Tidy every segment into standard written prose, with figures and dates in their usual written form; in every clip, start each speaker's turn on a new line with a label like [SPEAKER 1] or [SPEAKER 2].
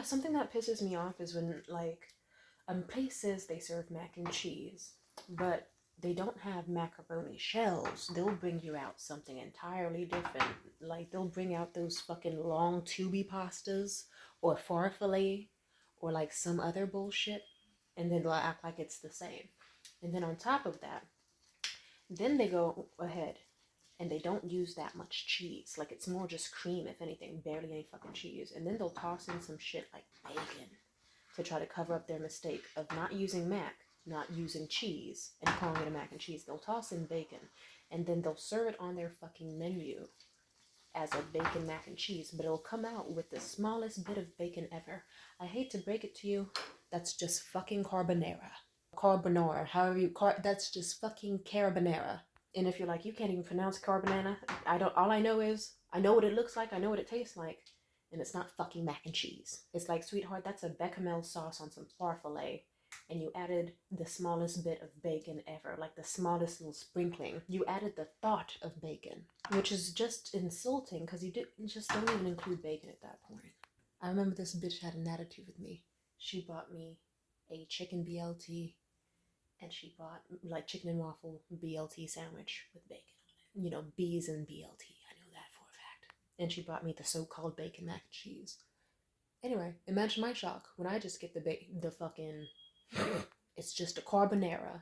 [SPEAKER 1] Something that pisses me off is when, like, places they serve mac and cheese, but they don't have macaroni shells. They'll bring you out something entirely different. Like, they'll bring out those fucking long tubey pastas or farfalle or like some other bullshit, and then they'll act like it's the same. And then on top of that, then they go ahead and they don't use that much cheese. Like, it's more just cream, if anything, barely any fucking cheese. And then they'll toss in some shit like bacon to try to cover up their mistake of not using mac, not using cheese, and calling it a mac and cheese. They'll toss in bacon, and then they'll serve it on their fucking menu as a bacon mac and cheese, but it'll come out with the smallest bit of bacon ever. I hate to break it to you, that's just fucking carbonara. Carbonara, however that's just fucking carbonara. And if you're like, you can't even pronounce carbonara, all I know is, I know what it looks like, I know what it tastes like, and it's not fucking mac and cheese. It's like, sweetheart, that's a bechamel sauce on some farfalle, and you added the smallest bit of bacon ever, like the smallest little sprinkling. You added the thought of bacon, which is just insulting because you just don't even include bacon at that point. I remember this bitch had an attitude with me. She bought me a chicken BLT, and she bought like chicken and waffle BLT sandwich with bacon on it. You know, B's and BLT. I know that for a fact. And she bought me the so-called bacon mac and cheese. Anyway, imagine my shock when I just get the fucking it's just a carbonara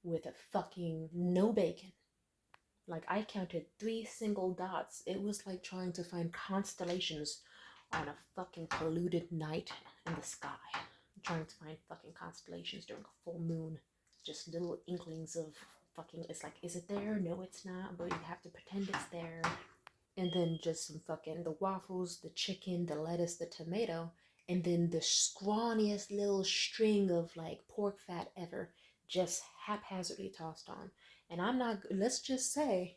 [SPEAKER 1] with a fucking no bacon. Like, I counted 3 single dots. It was like trying to find constellations on a fucking polluted night in the sky. Trying to find fucking constellations during a full moon. Just little inklings of fucking, it's like, is it there? No, it's not, but you have to pretend it's there. And then just some fucking, the waffles, the chicken, the lettuce, the tomato, and then the scrawniest little string of like pork fat ever, just haphazardly tossed on. And I'm not, let's just say,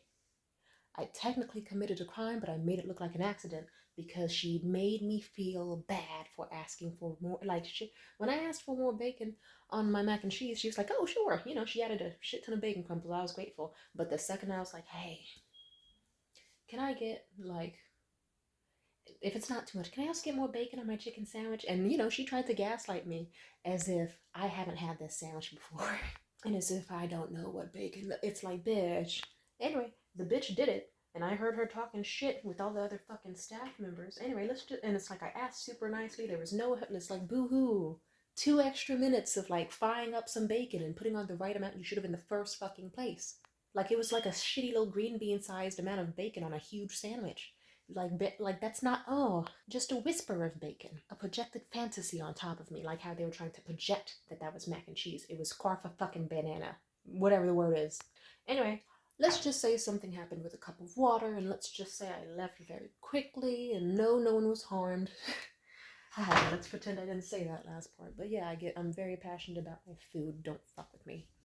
[SPEAKER 1] I technically committed a crime, but I made it look like an accident because she made me feel bad for asking for more. Like, when I asked for more bacon on my mac and cheese, she was like, oh, sure. You know, she added a shit ton of bacon crumbles. I was grateful. But the second I was like, hey, can I get, like, if it's not too much, can I also get more bacon on my chicken sandwich? And, you know, she tried to gaslight me as if I haven't had this sandwich before. And as if I don't know what bacon, it's like, bitch. Anyway, the bitch did it. And I heard her talking shit with all the other fucking staff members. Anyway, and it's like, I asked super nicely. There was no, it's like, boo-hoo. 2 extra minutes of like frying up some bacon and putting on the right amount. You should have been the first fucking place. Like, it was like a shitty little green bean sized amount of bacon on a huge sandwich. Like that's not, oh, just a whisper of bacon, a projected fantasy on top of me, like how they were trying to project that was mac and cheese. It was carfa fucking banana, whatever the word is. Anyway, let's just say something happened with a cup of water, and let's just say I left very quickly, and no one was harmed. Let's pretend I didn't say that last part. But yeah, I'm very passionate about my food. Don't fuck with me.